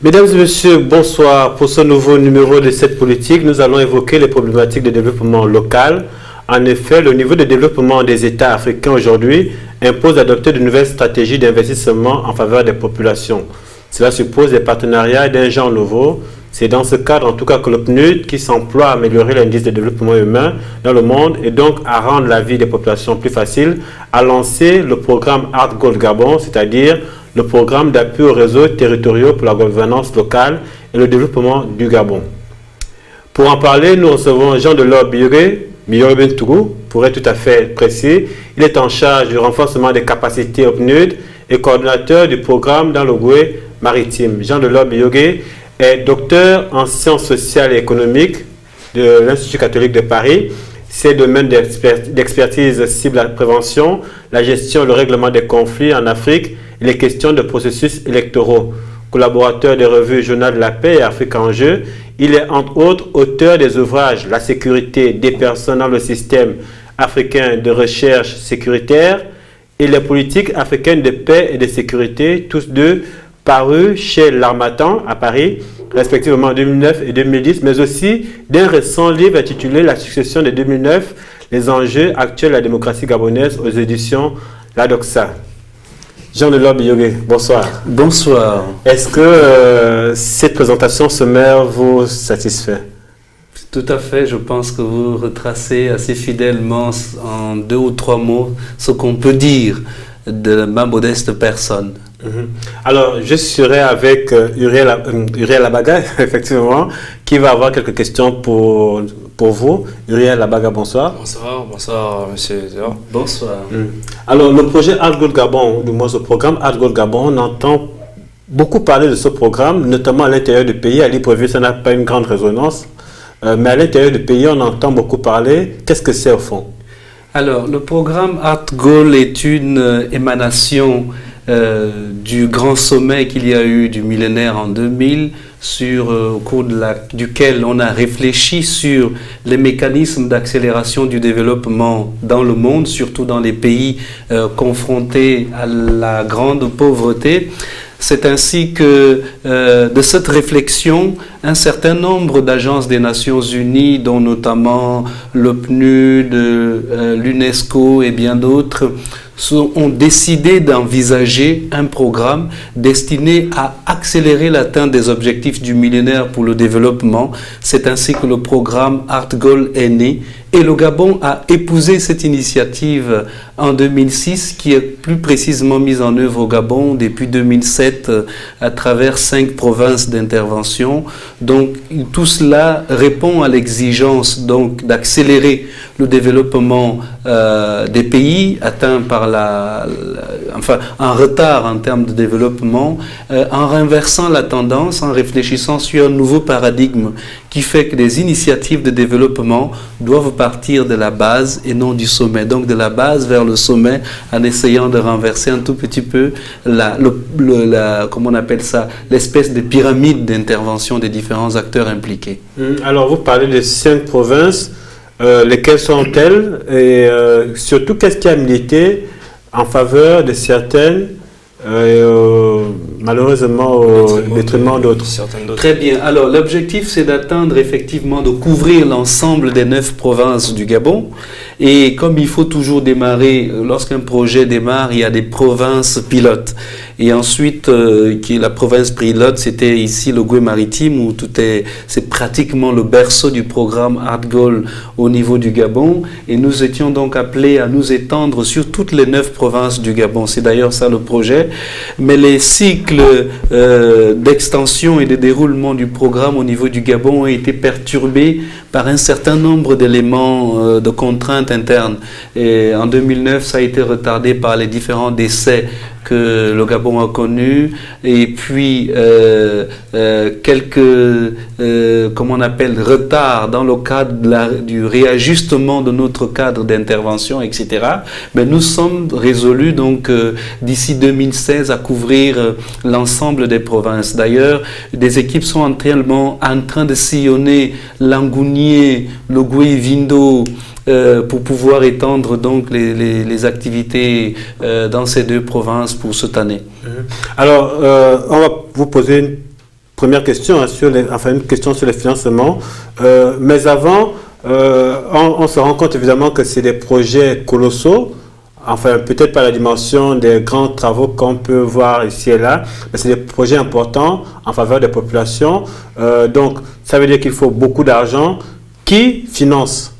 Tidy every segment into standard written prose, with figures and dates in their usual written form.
Mesdames et messieurs, bonsoir. Pour ce nouveau numéro de cette politique, nous allons évoquer les problématiques de développement local. En effet, le niveau de développement des États africains aujourd'hui impose d'adopter de nouvelles stratégies d'investissement en faveur des populations. Cela suppose des partenariats d'un genre nouveau. C'est dans ce cadre, en tout cas, que le PNUD, qui s'emploie à améliorer l'indice de développement humain dans le monde et donc à rendre la vie des populations plus facile, a lancé le programme Art Gold Gabon, c'est-à-dire le programme d'appui aux réseaux territoriaux pour la gouvernance locale et le développement du Gabon. Pour en parler, nous recevons Jean-Delors Biyogé Tourou, pour être tout à fait précis. Il est en charge du renforcement des capacités au PNUD et coordonnateur du programme dans le Goué maritime. Jean-Delors Biyogé est docteur en sciences sociales et économiques de l'Institut catholique de Paris. Ses domaines d'expertise ciblent la prévention, la gestion et le règlement des conflits en Afrique et les questions de processus électoraux. Collaborateur des revues Journal de la paix et Afrique en jeu, il est entre autres auteur des ouvrages La sécurité des personnes dans le système africain de recherche sécuritaire et les politiques africaines de paix et de sécurité, tous deux parus chez l'Harmattan à Paris, respectivement en 2009 et 2010, mais aussi d'un récent livre intitulé La succession de 2009, les enjeux actuels de la démocratie gabonaise aux éditions La Doxa. Jean-Delors Biyogé, bonsoir. Bonsoir. Est-ce que cette présentation sommaire vous satisfait? Tout à fait, je pense que vous retracez assez fidèlement en 2 ou 3 mots ce qu'on peut dire de ma modeste personne. Alors, je serai avec Uriel Abaga, effectivement, qui va avoir quelques questions pour vous. Uriel Abaga, bonsoir. Bonsoir, monsieur. Bonsoir. Alors, le projet Art Gold Gabon, du moins ce programme Art Gold Gabon, on entend beaucoup parler de ce programme, notamment à l'intérieur du pays. À Libreville, ça n'a pas une grande résonance. Mais à l'intérieur du pays, on entend beaucoup parler. Qu'est-ce que c'est au fond? Alors, le programme Art Gold est une émanation du grand sommet qu'il y a eu du millénaire en 2000, au cours duquel on a réfléchi sur les mécanismes d'accélération du développement dans le monde, surtout dans les pays confrontés à la grande pauvreté. C'est ainsi que de cette réflexion, un certain nombre d'agences des Nations Unies, dont notamment le PNUD, l'UNESCO et bien d'autres, ont décidé d'envisager un programme destiné à accélérer l'atteinte des objectifs du millénaire pour le développement. C'est ainsi que le programme Art Gold est né. Et le Gabon a épousé cette initiative en 2006, qui est plus précisément mise en œuvre au Gabon depuis 2007 à travers 5 provinces d'intervention. Donc tout cela répond à l'exigence donc d'accélérer le développement des pays atteints par en retard en termes de développement, en renversant la tendance, en réfléchissant sur un nouveau paradigme qui fait que les initiatives de développement doivent partir de la base et non du sommet. Donc de la base vers le sommet, en essayant de renverser un tout petit peu comment on appelle ça, l'espèce de pyramide d'intervention des différents acteurs impliqués. Alors vous parlez de 5 provinces, lesquelles sont-elles et surtout qu'est-ce qui a milité en faveur de certaines malheureusement au détriment d'autres. Très bien. Alors l'objectif c'est d'atteindre effectivement, de couvrir l'ensemble des 9 provinces du Gabon. Et comme il faut toujours démarrer, lorsqu'un projet démarre, il y a des provinces pilotes. Et ensuite, la province pilote, c'était ici le Goué maritime, où c'est pratiquement le berceau du programme Art Gold au niveau du Gabon. Et nous étions donc appelés à nous étendre sur toutes les 9 provinces du Gabon. C'est d'ailleurs ça le projet. Mais les cycles d'extension et de déroulement du programme au niveau du Gabon ont été perturbés par un certain nombre d'éléments de contraintes internes. Et en 2009, ça a été retardé par les différents décès que le Gabon a connu, et puis quelques retards dans le cadre du réajustement de notre cadre d'intervention, etc. Mais nous sommes résolus donc d'ici 2016 à couvrir l'ensemble des provinces. D'ailleurs, des équipes sont en train de sillonner Langounié, le Goué Vindo, pour pouvoir étendre donc les activités dans ces 2 provinces pour cette année. Alors, on va vous poser une première question, hein, une question sur les financements. Mais avant, on se rend compte évidemment que c'est des projets colossaux. Enfin, peut-être pas la dimension des grands travaux qu'on peut voir ici et là, mais c'est des projets importants en faveur des populations. Donc, ça veut dire qu'il faut beaucoup d'argent. Qui finance?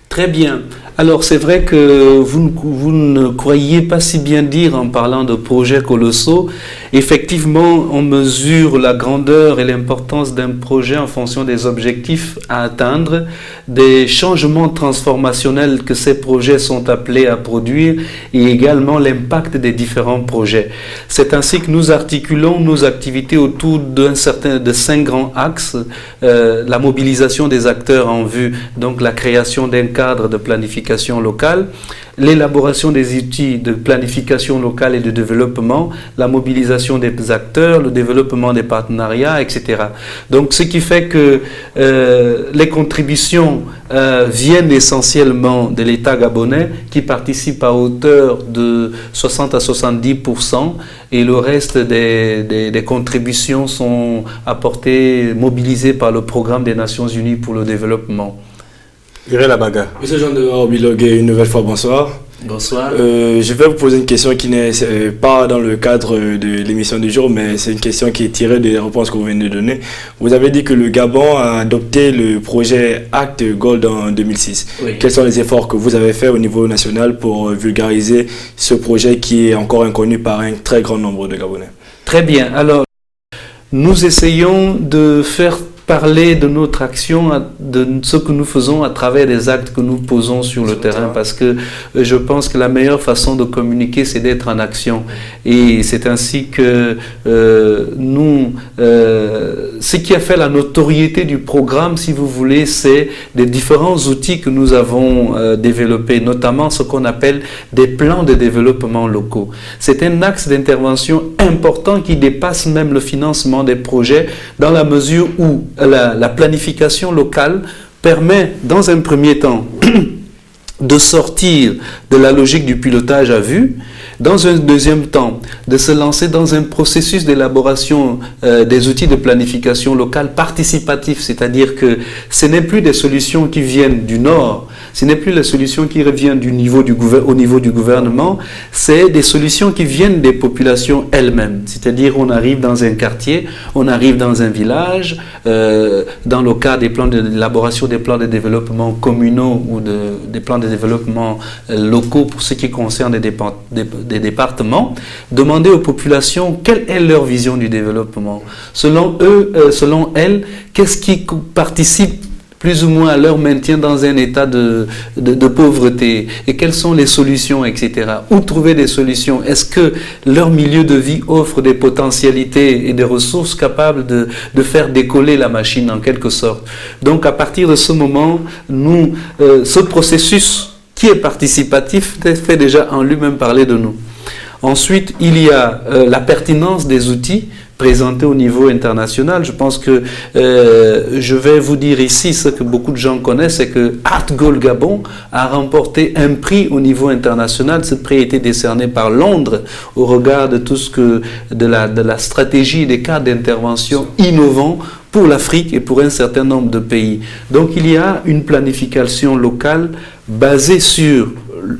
Très bien. Alors, c'est vrai que vous ne croyez pas si bien dire en parlant de projets colossaux. Effectivement, on mesure la grandeur et l'importance d'un projet en fonction des objectifs à atteindre, des changements transformationnels que ces projets sont appelés à produire et également l'impact des différents projets. C'est ainsi que nous articulons nos activités autour de 5 grands axes. La mobilisation des acteurs en vue, donc la création d'un cadre de planification locale, l'élaboration des outils de planification locale et de développement, la mobilisation des acteurs, le développement des partenariats, etc. Donc, ce qui fait que les contributions viennent essentiellement de l'État gabonais qui participe à hauteur de 60 à 70% et le reste des contributions sont apportées, mobilisées par le programme des Nations Unies pour le développement. Labaga. Monsieur Jean de Orbilogué, une nouvelle fois, bonsoir. Bonsoir. Je vais vous poser une question qui n'est pas dans le cadre de l'émission du jour, mais c'est une question qui est tirée des réponses que vous venez de donner. Vous avez dit que le Gabon a adopté le projet Act Gold en 2006. Oui. Quels sont les efforts que vous avez faits au niveau national pour vulgariser ce projet qui est encore inconnu par un très grand nombre de Gabonais? Très bien. Alors, nous essayons de faire parler de notre action, de ce que nous faisons à travers des actes que nous posons sur le terrain, parce que je pense que la meilleure façon de communiquer, c'est d'être en action. Et c'est ainsi que ce qui a fait la notoriété du programme, si vous voulez, c'est des différents outils que nous avons développés, notamment ce qu'on appelle des plans de développement locaux. C'est un axe d'intervention important qui dépasse même le financement des projets, dans la mesure où la planification locale permet, dans un premier temps, de sortir de la logique du pilotage à vue, dans un deuxième temps, de se lancer dans un processus d'élaboration des outils de planification locale participatif, c'est-à-dire que ce n'est plus des solutions qui viennent du Nord, ce n'est plus la solution qui revient au niveau du gouvernement, c'est des solutions qui viennent des populations elles-mêmes. C'est-à-dire on arrive dans un quartier, on arrive dans un village, dans le cas des plans d'élaboration des plans de développement communaux ou des plans de développement locaux pour ce qui concerne des départements, demander aux populations quelle est leur vision du développement. Selon elles, qu'est-ce qui participe plus ou moins à leur maintien dans un état de pauvreté et quelles sont les solutions, etc. Où trouver des solutions? Est-ce que leur milieu de vie offre des potentialités et des ressources capables de faire décoller la machine en quelque sorte? Donc à partir de ce moment, ce processus qui est participatif fait déjà en lui-même parler de nous. Ensuite, il y a la pertinence des outils présentés au niveau international. Je pense que je vais vous dire ici ce que beaucoup de gens connaissent, c'est que Art Gold Gabon a remporté un prix au niveau international. Ce prix a été décerné par Londres au regard de tout de la stratégie et des cas d'intervention innovants pour l'Afrique et pour un certain nombre de pays. Donc il y a une planification locale basée sur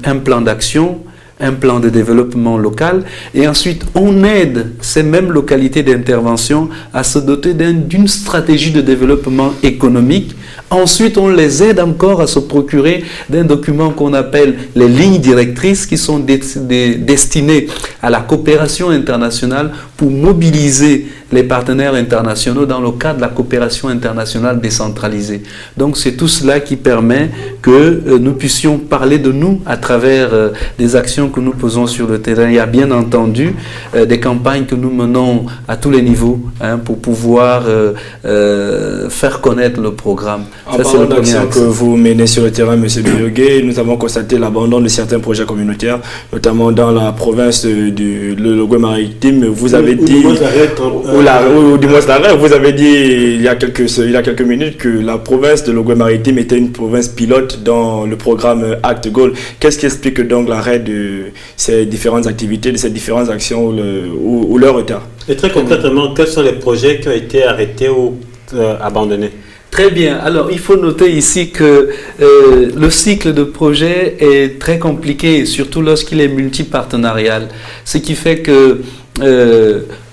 un plan d'action, un plan de développement local, et ensuite on aide ces mêmes localités d'intervention à se doter d'une stratégie de développement économique. Ensuite, on les aide encore à se procurer d'un document qu'on appelle les lignes directrices qui sont destinées à la coopération internationale pour mobiliser les partenaires internationaux dans le cadre de la coopération internationale décentralisée. Donc c'est tout cela qui permet que nous puissions parler de nous à travers des actions que nous posons sur le terrain. Il y a bien entendu des campagnes que nous menons à tous les niveaux pour pouvoir faire connaître le programme. En parlant d'actions que vous menez sur le terrain, M. Bilogué, nous avons constaté l'abandon de certains projets communautaires, notamment dans la province du Logoué maritime. Vous avez avez dit, ou du moins l'arrêt, vous avez dit il y a quelques minutes que la province de l'Ogooué-Maritime était une province pilote dans le programme Act Goal. Qu'est-ce qui explique donc l'arrêt de ces différentes activités, de ces différentes actions ou leur retard? Et très concrètement, quels sont les projets qui ont été arrêtés ou abandonnés? Très bien. Alors, il faut noter ici que le cycle de projet est très compliqué, surtout lorsqu'il est multipartenarial. Ce qui fait que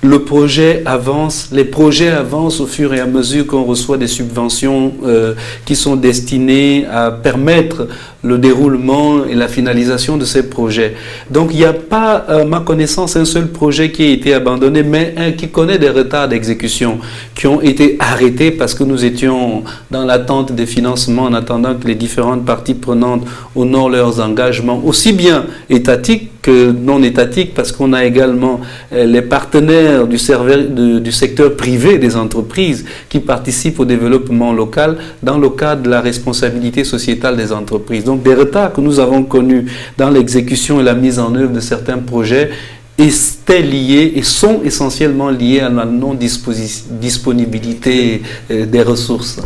le projet avance, les projets avancent au fur et à mesure qu'on reçoit des subventions qui sont destinées à permettre le déroulement et la finalisation de ces projets. Donc il n'y a pas, à ma connaissance, un seul projet qui a été abandonné, mais un qui connaît des retards d'exécution, qui ont été arrêtés parce que nous étions dans l'attente des financements, en attendant que les différentes parties prenantes honorent leurs engagements, aussi bien étatiques que non étatiques, parce qu'on a également les partenaires du secteur privé des entreprises qui participent au développement local dans le cadre de la responsabilité sociétale des entreprises. Donc des retards que nous avons connus dans l'exécution et la mise en œuvre de certains projets étaient liés et sont essentiellement liés à la non-disponibilité des ressources.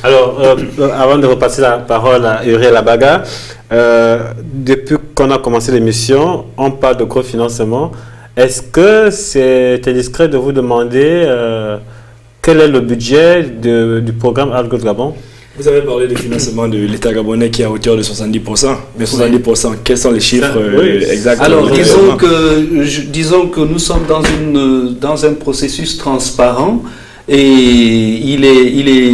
Alors, avant de repasser la parole à Uriel Abaga, depuis qu'on a commencé l'émission, on parle de gros financement. Est-ce que c'est indiscret de vous demander quel est le budget du programme Act Goal Gabon? Vous avez parlé du financement de l'État gabonais qui est à hauteur de 70%. Mais 70%, quels sont les chiffres exacts? Alors, disons que nous sommes dans un processus transparent et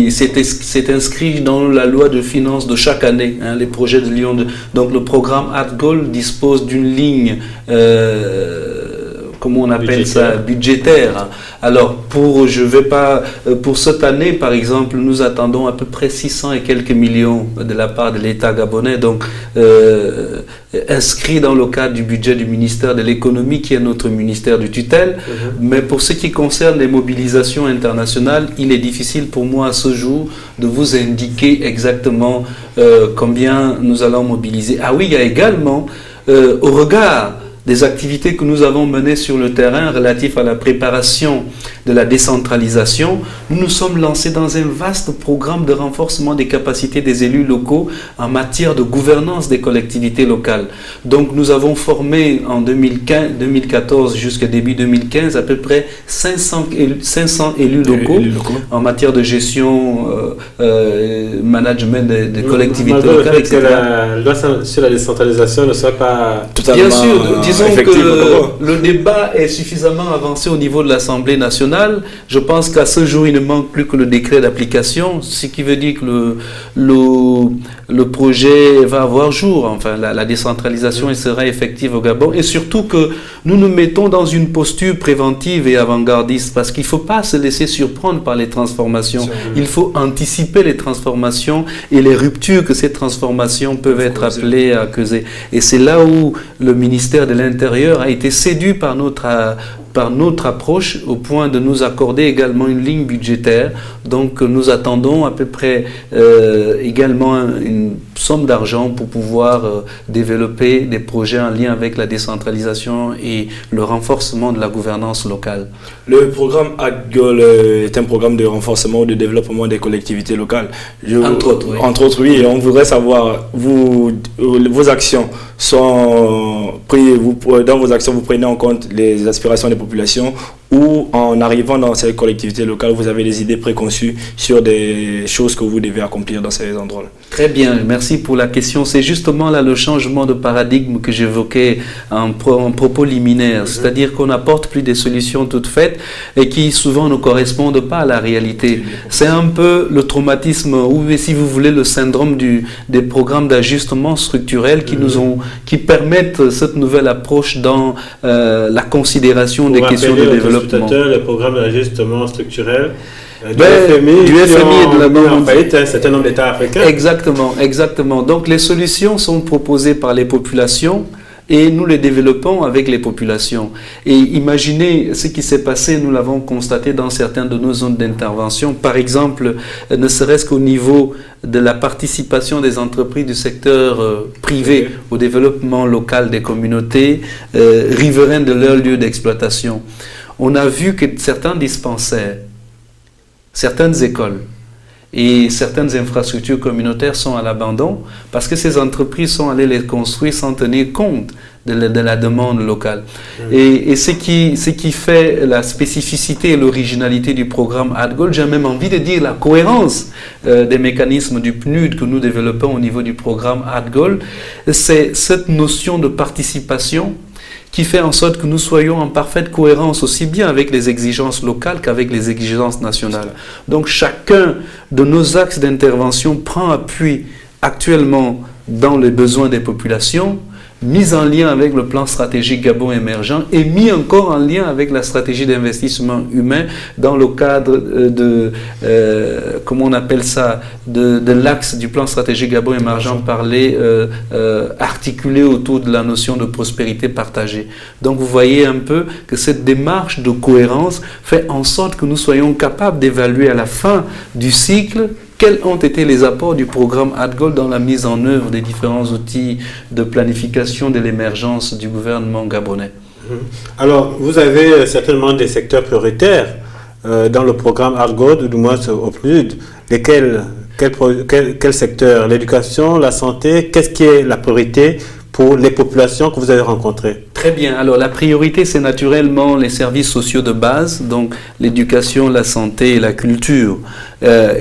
c'est inscrit dans la loi de finances de chaque année, hein, les projets de Lyon 2. Donc, le programme Act Goal dispose d'une ligne comment on appelle ça, budgétaire. Alors, pour cette année, par exemple, nous attendons à peu près 600 et quelques millions de la part de l'État gabonais, donc inscrit dans le cadre du budget du ministère de l'économie, qui est notre ministère de tutelle. Mais pour ce qui concerne les mobilisations internationales, il est difficile pour moi à ce jour de vous indiquer exactement combien nous allons mobiliser. Ah oui, il y a également, au regard des activités que nous avons menées sur le terrain relatifs à la préparation de la décentralisation, nous nous sommes lancés dans un vaste programme de renforcement des capacités des élus locaux en matière de gouvernance des collectivités locales. Donc nous avons formé en 2014 jusqu'à début 2015 à peu près 500 élus locaux en matière de gestion, management des collectivités locales, etc. La loi sur la décentralisation ne soit pas totalement. Bien sûr, disons que le débat est suffisamment avancé au niveau de l'Assemblée nationale. Je pense qu'à ce jour, il ne manque plus que le décret d'application, ce qui veut dire que le projet va avoir jour. Enfin, la décentralisation elle sera effective au Gabon. Et surtout que nous nous mettons dans une posture préventive et avant-gardiste, parce qu'il ne faut pas se laisser surprendre par les transformations. Il faut anticiper les transformations et les ruptures que ces transformations peuvent être appelées à causer. Et c'est là où le ministère de l'Intérieur a été séduit par notre approche au point de nous accorder également une ligne budgétaire. Donc nous attendons à peu près également une somme d'argent pour pouvoir développer des projets en lien avec la décentralisation et le renforcement de la gouvernance locale. Le programme Act Goal est un programme de renforcement ou de développement des collectivités locales. Entre autres, oui. Entre autres, oui. Et on voudrait savoir, vos actions sont prises, dans vos actions, vous prenez en compte les aspirations des populations, ou en arrivant dans ces collectivités locales, vous avez des idées préconçues sur des choses que vous devez accomplir dans ces endroits-là? Très bien, merci pour la question. C'est justement là le changement de paradigme que j'évoquais en propos liminaire. C'est-à-dire qu'on n'apporte plus des solutions toutes faites et qui souvent ne correspondent pas à la réalité. C'est un peu le traumatisme, ou si vous voulez, le syndrome des programmes d'ajustement structurel qui permettent cette nouvelle approche dans la considération des questions de développement. Le programme d'ajustement structurel du FMI et de la Banque mondiale, un certain nombre d'États africains. Exactement. Donc les solutions sont proposées par les populations et nous les développons avec les populations. Et imaginez ce qui s'est passé, nous l'avons constaté dans certaines de nos zones d'intervention. Par exemple, ne serait-ce qu'au niveau de la participation des entreprises du secteur privé au développement local des communautés riveraines de leur lieu d'exploitation. on a vu que certains dispensaires, certaines écoles et certaines infrastructures communautaires sont à l'abandon parce que ces entreprises sont allées les construire sans tenir compte de la demande locale. Et ce qui fait la spécificité et l'originalité du programme ADGOL, j'ai même envie de dire la cohérence des mécanismes du PNUD que nous développons au niveau du programme ADGOL, c'est cette notion de participation qui fait en sorte que nous soyons en parfaite cohérence aussi bien avec les exigences locales qu'avec les exigences nationales. Donc chacun de nos axes d'intervention prend appui actuellement dans les besoins des populations, mis en lien avec le plan stratégique Gabon émergent et mis encore en lien avec la stratégie d'investissement humain dans le cadre de, comment on appelle ça, de l'axe du plan stratégique Gabon émergent articulé autour de la notion de prospérité partagée. Donc vous voyez un peu que cette démarche de cohérence fait en sorte que nous soyons capables d'évaluer à la fin du cycle quels ont été les apports du programme ADGOL dans la mise en œuvre des différents outils de planification de l'émergence du gouvernement gabonais? Alors, vous avez certainement des secteurs prioritaires dans le programme ADGOL, ou du moins au PNUD. Lesquels, quel secteur? L'éducation, la santé? Qu'est-ce qui est la priorité pour les populations que vous avez rencontrées? Très bien. Alors, la priorité, c'est naturellement les services sociaux de base, donc l'éducation, la santé et la culture.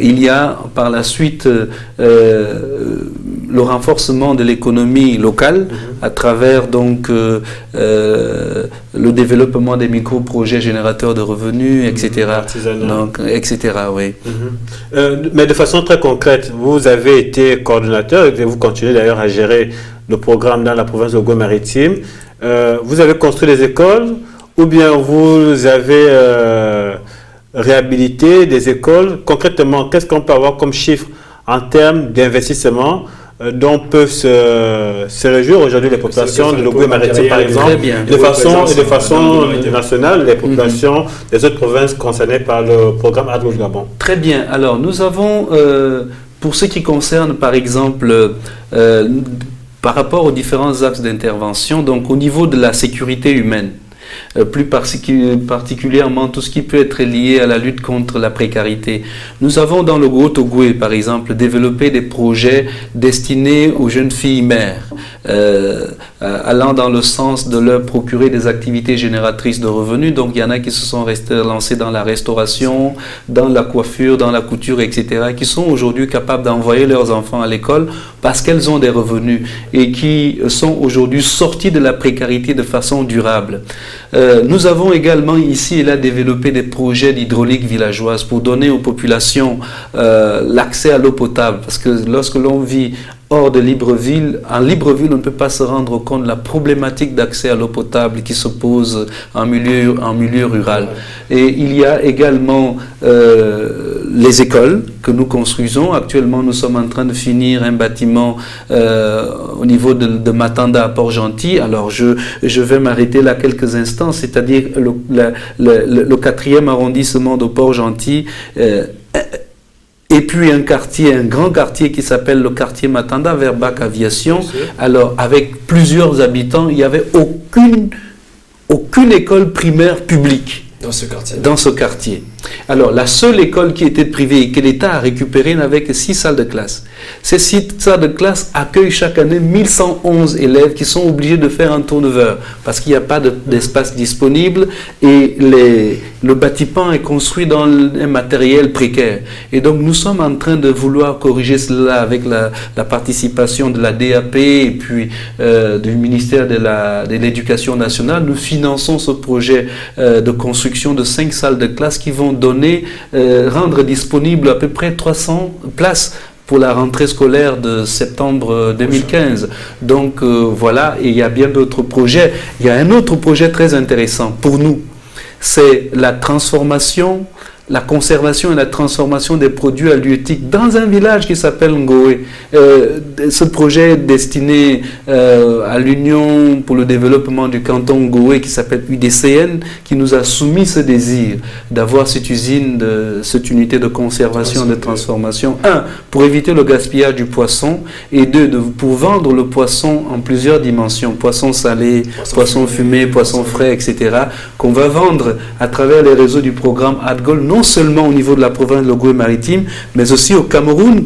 Il y a par la suite le renforcement de l'économie locale à travers donc le développement des micro-projets générateurs de revenus, etc. Donc, etc. Oui. Mais de façon très concrète, vous avez été coordonnateur et vous continuez d'ailleurs à gérer le programme dans la province de Goué-Maritime. Vous avez construit des écoles ou bien vous avez réhabilité des écoles? Concrètement, qu'est-ce qu'on peut avoir comme chiffre en termes d'investissement dont peuvent se réjouir aujourd'hui les populations de Goué-Maritime, par exemple, de façon internationale, les populations des autres provinces concernées par le programme ADGOL Gabon? Très bien. Alors, nous avons, pour ce qui concerne, par exemple, par rapport aux différents axes d'intervention, donc au niveau de la sécurité humaine, plus particulièrement tout ce qui peut être lié à la lutte contre la précarité. Nous avons dans le Gros-Togoué, par exemple, développé des projets destinés aux jeunes filles mères, allant dans le sens de leur procurer des activités génératrices de revenus. Donc il y en a qui se sont lancés dans la restauration, dans la coiffure, dans la couture, etc., qui sont aujourd'hui capables d'envoyer leurs enfants à l'école parce qu'elles ont des revenus et qui sont aujourd'hui sortis de la précarité de façon durable. Nous avons également ici et là développé des projets d'hydraulique villageoise pour donner aux populations l'accès à l'eau potable, parce que lorsque l'on vit hors de Libreville, en Libreville, on ne peut pas se rendre compte de la problématique d'accès à l'eau potable qui se pose en milieu rural. Et il y a également les écoles que nous construisons. Actuellement, nous sommes en train de finir un bâtiment au niveau de Matanda à Port-Gentil. Alors, je vais m'arrêter là quelques instants, c'est-à-dire le 4e arrondissement de Port-Gentil. Et puis un grand quartier qui s'appelle le quartier Matanda vers Bac Aviation. Alors avec plusieurs habitants, il n'y avait aucune école primaire publique dans ce quartier. Alors la seule école qui était privée et que l'État a récupérée n'avait que 6 salles de classe. Ces 6 salles de classe accueillent chaque année 1111 élèves qui sont obligés de faire un turnover parce qu'il n'y a pas d'espace disponible et le bâtiment est construit dans un matériel précaire. Et donc nous sommes en train de vouloir corriger cela avec la participation de la DAP et puis du ministère de l'Éducation nationale. Nous finançons ce projet de construction de 5 salles de classe qui vont rendre disponible à peu près 300 places pour la rentrée scolaire de septembre 2015. Donc voilà, et il y a bien d'autres projets. Il y a un autre projet très intéressant pour nous, c'est la transformation la conservation et la transformation des produits halieutiques dans un village qui s'appelle Ngoé. Ce projet est destiné à l'Union pour le développement du canton Ngoé qui s'appelle UDCN, qui nous a soumis ce désir d'avoir cette usine, cette unité de conservation et de transformation. Un, pour éviter le gaspillage du poisson, et deux, pour vendre le poisson en plusieurs dimensions, poisson salé, poisson fumé, poisson frais, etc., qu'on va vendre à travers les réseaux du programme ADGOL, non seulement au niveau de la province de l'Ogooué-Maritime, mais aussi au Cameroun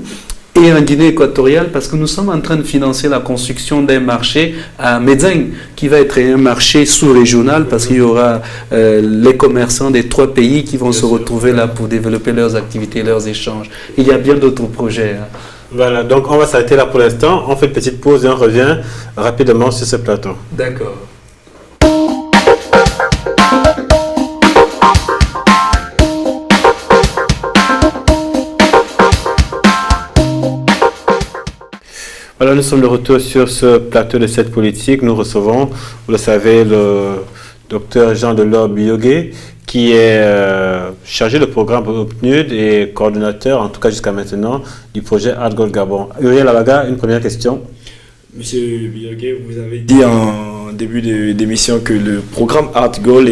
et en Guinée équatoriale, parce que nous sommes en train de financer la construction d'un marché à Médeng, qui va être un marché sous-régional, parce qu'il y aura les commerçants des 3 pays qui vont se retrouver là pour développer leurs activités, leurs échanges. Il y a bien d'autres projets. Voilà, donc on va s'arrêter là pour l'instant. On fait une petite pause et on revient rapidement sur ce plateau. D'accord. Alors nous sommes de retour sur ce plateau de cette politique. Nous recevons, vous le savez, le docteur Jean-Delors Biyogué, qui est chargé de programme au PNUD et coordonnateur, en tout cas jusqu'à maintenant, du projet ADGOL Gabon. Uriel Alaga, une première question. Monsieur Biyogué, vous avez dit en début d'émission que le programme ADGOL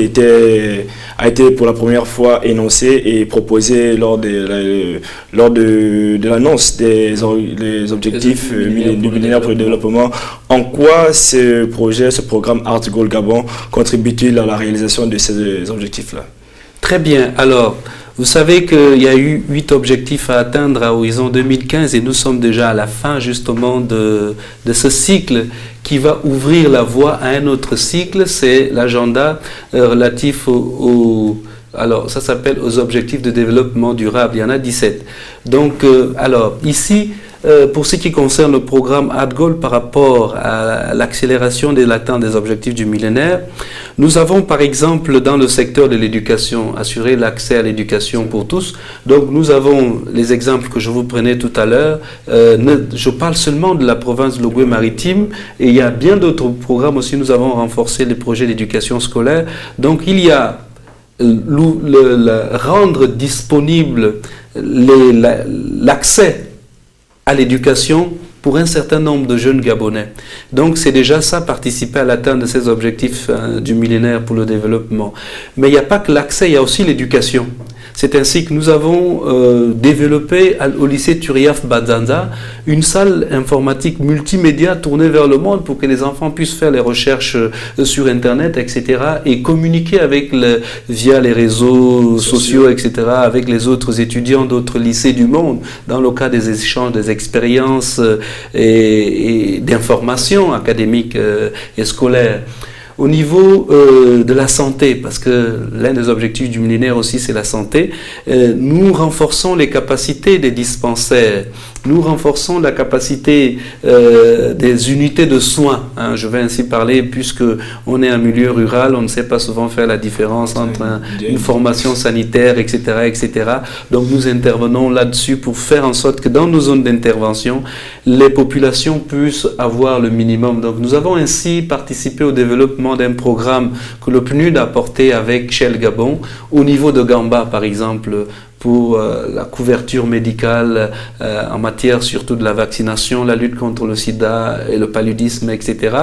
a été pour la première fois énoncé et proposé lors de l'annonce des objectifs du millénaire pour le développement. En quoi ce programme ADGOL Gabon contribue-t-il à la réalisation de ces objectifs-là? Très bien. Alors, vous savez qu'il y a eu 8 objectifs à atteindre à horizon 2015 et nous sommes déjà à la fin justement de ce cycle qui va ouvrir la voie à un autre cycle. C'est l'agenda relatif alors ça s'appelle aux objectifs de développement durable. Il y en a 17. Donc, alors ici, pour ce qui concerne le programme ADGOL par rapport à l'accélération de l'atteinte des objectifs du millénaire, nous avons par exemple dans le secteur de l'éducation assuré l'accès à l'éducation pour tous. Donc nous avons les exemples que je vous prenais tout à l'heure. Je parle seulement de la province de l'Ogooué-Maritime et il y a bien d'autres programmes aussi. Nous avons renforcé les projets d'éducation scolaire. Donc il y a rendre disponible l'accès à l'éducation pour un certain nombre de jeunes Gabonais. Donc c'est déjà ça, participer à l'atteinte de ces objectifs du millénaire pour le développement. Mais il n'y a pas que l'accès, il y a aussi l'éducation. C'est ainsi que nous avons développé au lycée Turiaf Badzanza une salle informatique multimédia tournée vers le monde pour que les enfants puissent faire les recherches sur Internet, etc. et communiquer via les réseaux sociaux, etc. avec les autres étudiants d'autres lycées du monde dans le cas des échanges, des expériences et d'informations académiques et scolaires. Au niveau de la santé, parce que l'un des objectifs du millénaire aussi c'est la santé, nous renforçons les capacités des dispensaires, nous renforçons la capacité des unités de soins. Je vais ainsi parler puisque on est un milieu rural, on ne sait pas souvent faire la différence entre une formation sanitaire, etc., etc. Donc nous intervenons là-dessus pour faire en sorte que dans nos zones d'intervention, les populations puissent avoir le minimum. Donc nous avons ainsi participé au développement d'un programme que le PNUD a porté avec Shell Gabon au niveau de Gamba par exemple, pour la couverture médicale en matière surtout de la vaccination, la lutte contre le sida et le paludisme, etc.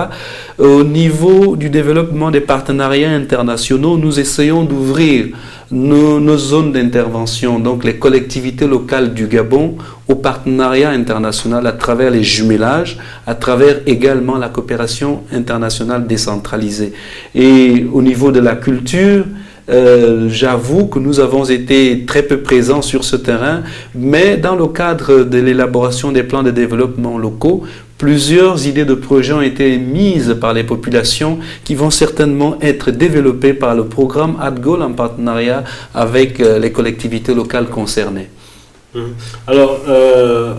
Au niveau du développement des partenariats internationaux, nous essayons d'ouvrir nos zones d'intervention, donc les collectivités locales du Gabon, au partenariat international à travers les jumelages, à travers également la coopération internationale décentralisée. Et au niveau de la culture, j'avoue que nous avons été très peu présents sur ce terrain, mais dans le cadre de l'élaboration des plans de développement locaux, plusieurs idées de projets ont été mises par les populations qui vont certainement être développées par le programme ADGOL en partenariat avec les collectivités locales concernées. Alors,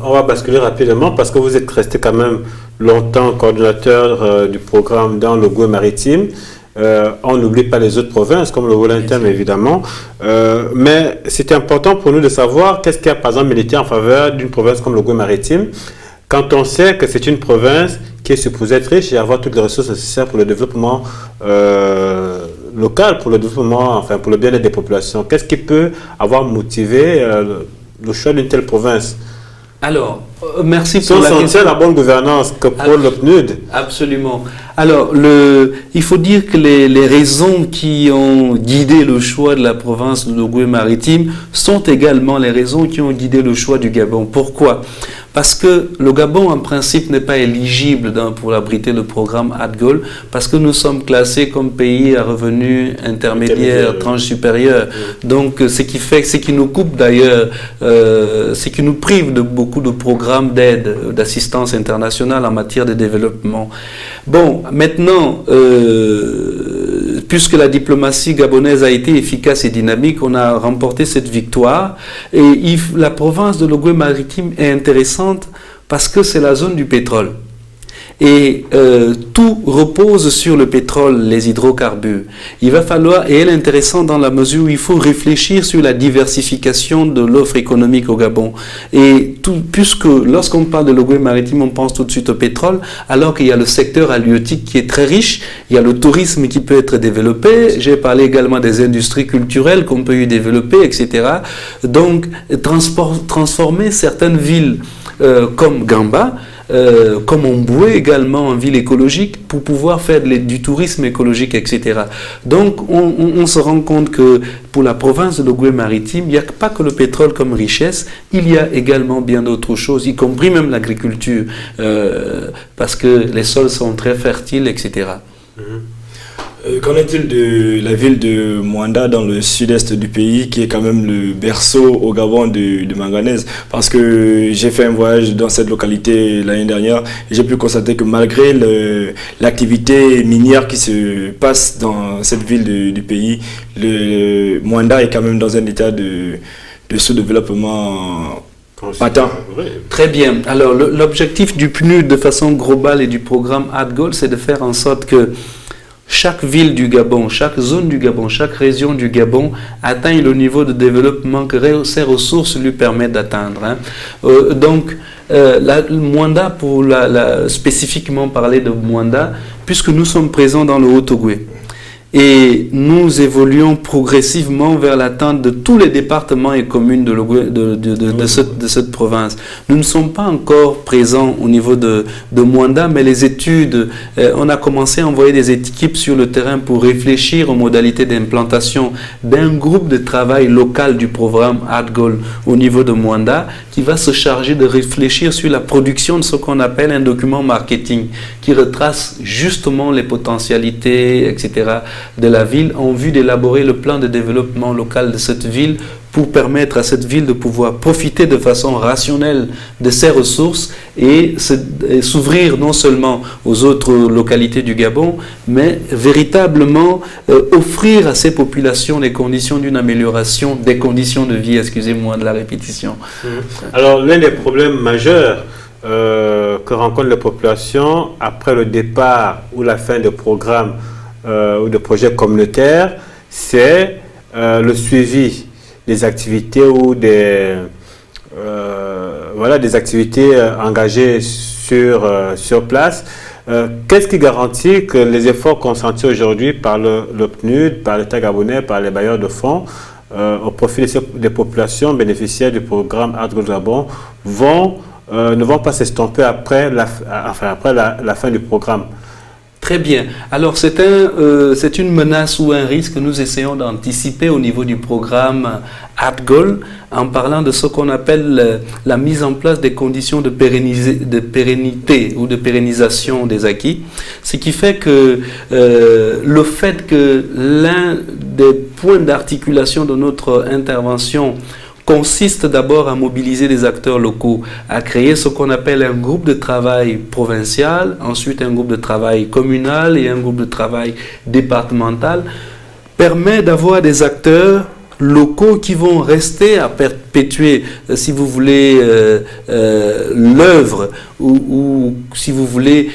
on va basculer rapidement parce que vous êtes resté quand même longtemps coordonnateur du programme dans l'Ogooué-Maritime. On n'oublie pas les autres provinces comme le Volontaire évidemment, mais c'était important pour nous de savoir qu'est-ce qu'il y a par exemple milité en faveur d'une province comme l'Ogooué-Maritime quand on sait que c'est une province qui est supposée être riche et avoir toutes les ressources nécessaires pour le développement local pour le développement, enfin pour le bien-être des populations? Qu'est-ce qui peut avoir motivé le choix d'une telle province? Alors, merci Si pour on la s'en question. tient à la bonne gouvernance que prône le PNUD. Absolument. Alors, il faut dire que les raisons qui ont guidé le choix de la province de l'Ogooué-Maritime sont également les raisons qui ont guidé le choix du Gabon. Pourquoi? Parce que le Gabon, en principe, n'est pas éligible pour abriter le programme ADGOL, parce que nous sommes classés comme pays à revenus intermédiaires, tranche supérieure. Donc, ce qui nous coupe d'ailleurs, ce qui nous prive de beaucoup de programmes d'aide, d'assistance internationale en matière de développement. Bon, maintenant, puisque la diplomatie gabonaise a été efficace et dynamique, on a remporté cette victoire. Et la province de l'Ogooué-Maritime est intéressante parce que c'est la zone du pétrole. Et tout repose sur le pétrole, les hydrocarbures. Il va falloir, et elle est intéressante dans la mesure où il faut réfléchir sur la diversification de l'offre économique au Gabon. Et puisque lorsqu'on parle de l'Ogooué-Maritime, on pense tout de suite au pétrole, alors qu'il y a le secteur halieutique qui est très riche, il y a le tourisme qui peut être développé, j'ai parlé également des industries culturelles qu'on peut y développer, etc. Donc, transformer certaines villes comme Gamba, comme Omboué également en ville écologique pour pouvoir faire du tourisme écologique, etc. Donc on se rend compte que pour la province de l'Ogooué-Maritime, il n'y a pas que le pétrole comme richesse, il y a également bien d'autres choses, y compris même l'agriculture, parce que les sols sont très fertiles, etc. Qu'en est-il de la ville de Mwanda dans le sud-est du pays, qui est quand même le berceau au Gabon de manganèse? Parce que j'ai fait un voyage dans cette localité l'année dernière et j'ai pu constater que malgré l'activité minière qui se passe dans cette ville du pays, le Mwanda est quand même dans un état de sous-développement patent. Très bien. Alors l'objectif du PNUD de façon globale et du programme ADGOL, c'est de faire en sorte que chaque ville du Gabon, chaque zone du Gabon, chaque région du Gabon atteigne le niveau de développement que ses ressources lui permettent d'atteindre. Donc, Mwanda, pour spécifiquement parler de Mwanda, puisque nous sommes présents dans le Haut-Ogooué, et nous évoluons progressivement vers l'atteinte de tous les départements et communes de cette province. Nous ne sommes pas encore présents au niveau de Mwanda, mais les études, on a commencé à envoyer des équipes sur le terrain pour réfléchir aux modalités d'implantation d'un groupe de travail local du programme ADGOL au niveau de Mwanda, qui va se charger de réfléchir sur la production de ce qu'on appelle un document marketing, qui retrace justement les potentialités, etc., de la ville en vue d'élaborer le plan de développement local de cette ville pour permettre à cette ville de pouvoir profiter de façon rationnelle de ses ressources et s'ouvrir non seulement aux autres localités du Gabon, mais véritablement offrir à ces populations les conditions d'une amélioration des conditions de vie, excusez-moi de la répétition. Alors, l'un des problèmes majeurs que rencontrent les populations après le départ ou la fin de programmes ou de projets communautaires, c'est le suivi des activités ou des activités engagées sur place. Qu'est-ce qui garantit que les efforts consentis aujourd'hui par le PNUD, par l'État gabonais, par les bailleurs de fonds au profit des populations bénéficiaires du programme ADGOL Gabon ne vont pas s'estomper après la fin du programme? Très bien. Alors c'est une menace ou un risque que nous essayons d'anticiper au niveau du programme ADGOL en parlant de ce qu'on appelle la mise en place des conditions de pérennité ou de pérennisation des acquis. Ce qui fait que le fait que l'un des points d'articulation de notre intervention consiste d'abord à mobiliser les acteurs locaux, à créer ce qu'on appelle un groupe de travail provincial, ensuite un groupe de travail communal et un groupe de travail départemental, permet d'avoir des acteurs locaux qui vont rester à perpétuer, si vous voulez, l'œuvre ou si vous voulez,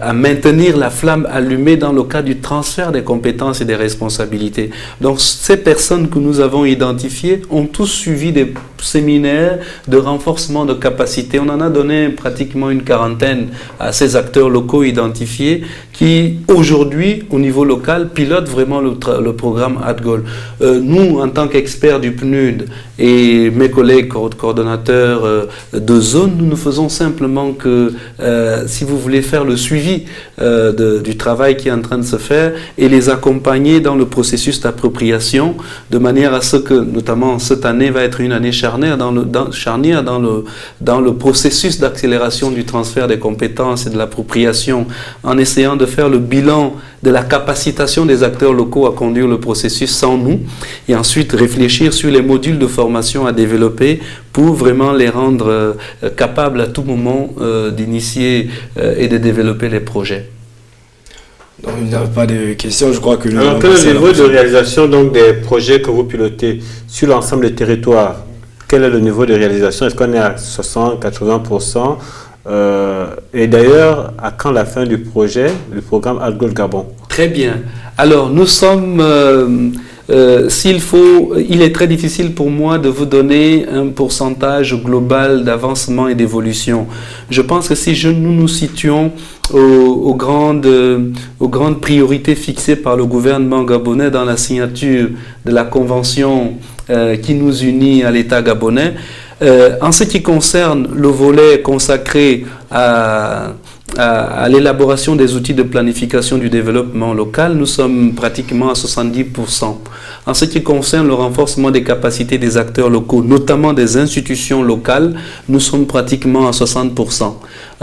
à maintenir la flamme allumée dans le cadre du transfert des compétences et des responsabilités. Donc ces personnes que nous avons identifiées ont tous suivi des séminaires de renforcement de capacité. On en a donné pratiquement une quarantaine à ces acteurs locaux identifiés qui, aujourd'hui, au niveau local, pilotent vraiment le programme ADGOL. Nous, en tant qu'experts du PNUD et mes collègues coordonnateurs de zone, nous ne faisons simplement que, si vous voulez, faire le suivi du travail qui est en train de se faire et les accompagner dans le processus d'appropriation, de manière à ce que, notamment cette année va être une année charnière dans le processus d'accélération du transfert des compétences et de l'appropriation, en essayant de faire le bilan de la capacitation des acteurs locaux à conduire le processus sans nous, et ensuite réfléchir sur les modules de formation à développer pour vraiment les rendre capables à tout moment d'initier et de développer les projets. Donc, il n'y a pas de questions, je crois que nous... Alors, quel est le niveau de réalisation donc, des projets que vous pilotez sur l'ensemble des territoires? Quel est le niveau de réalisation? Est-ce qu'on est à 60, 80%? Et d'ailleurs, à quand la fin du projet, le programme ADGOL Gabon? Très bien. Alors, nous sommes... il est très difficile pour moi de vous donner un pourcentage global d'avancement et d'évolution. Je pense que si nous nous situons aux grandes priorités fixées par le gouvernement gabonais dans la signature de la convention qui nous unit à l'État gabonais, en ce qui concerne le volet consacré à l'élaboration des outils de planification du développement local, nous sommes pratiquement à 70%. En ce qui concerne le renforcement des capacités des acteurs locaux, notamment des institutions locales, nous sommes pratiquement à 60%.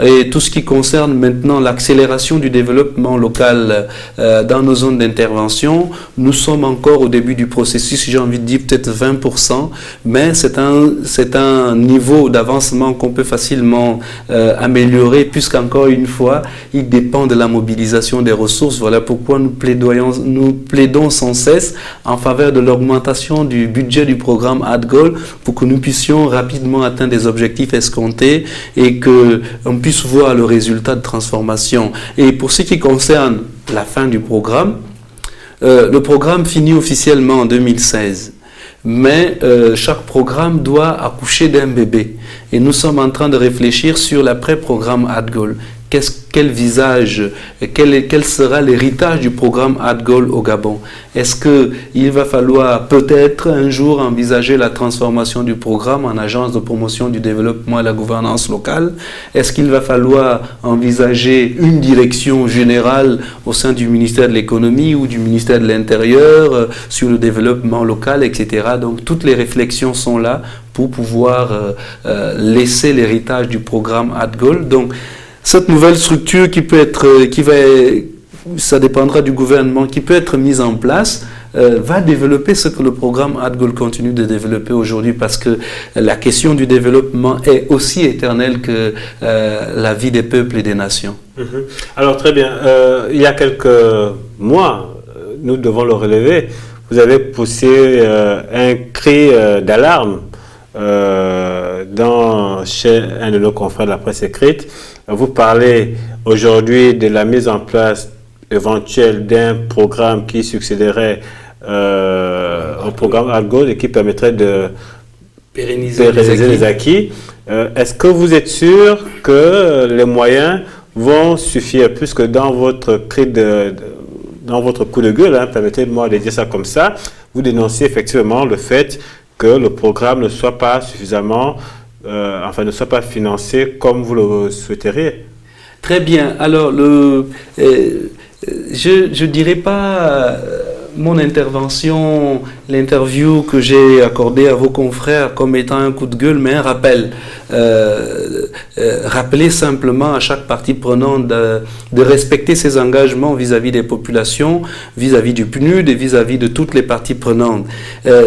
Et tout ce qui concerne maintenant l'accélération du développement local dans nos zones d'intervention, nous sommes encore au début du processus, j'ai envie de dire peut-être 20%, mais c'est un niveau d'avancement qu'on peut facilement améliorer, puisqu'encore une fois, il dépend de la mobilisation des ressources. Voilà pourquoi nous plaidons sans cesse en faveur de l'augmentation du budget du programme ADGOL pour que nous puissions rapidement atteindre des objectifs escomptés et qu'on puisse voir le résultat de transformation. Et pour ce qui concerne la fin du programme, le programme finit officiellement en 2016. Mais chaque programme doit accoucher d'un bébé. Et nous sommes en train de réfléchir sur l'après-programme ADGOL. Quel visage, quel sera l'héritage du programme ADGOL au Gabon? Est-ce qu'il va falloir peut-être un jour envisager la transformation du programme en agence de promotion du développement et la gouvernance locale? Est-ce qu'il va falloir envisager une direction générale au sein du ministère de l'économie ou du ministère de l'Intérieur sur le développement local, etc. Donc toutes les réflexions sont là pour pouvoir laisser l'héritage du programme ADGOL. Donc, cette nouvelle structure ça dépendra du gouvernement, qui peut être mise en place, va développer ce que le programme ADGOL continue de développer aujourd'hui, parce que la question du développement est aussi éternelle que la vie des peuples et des nations. Alors très bien, il y a quelques mois, nous devons le relever, vous avez poussé un cri d'alarme chez un de nos confrères de la presse écrite. Vous parlez aujourd'hui de la mise en place éventuelle d'un programme qui succéderait au programme ADGOL et qui permettrait de pérenniser les acquis. Est-ce que vous êtes sûr que les moyens vont suffire, puisque dans votre dans votre coup de gueule, permettez-moi de dire ça comme ça, vous dénoncez effectivement le fait que le programme ne soit pas suffisamment, ne soit pas financé comme vous le souhaiteriez? Très bien. Alors, je dirais pas mon intervention, l'interview que j'ai accordée à vos confrères comme étant un coup de gueule, mais un rappel. Rappeler simplement à chaque partie prenante de respecter ses engagements vis-à-vis des populations, vis-à-vis du PNUD et vis-à-vis de toutes les parties prenantes.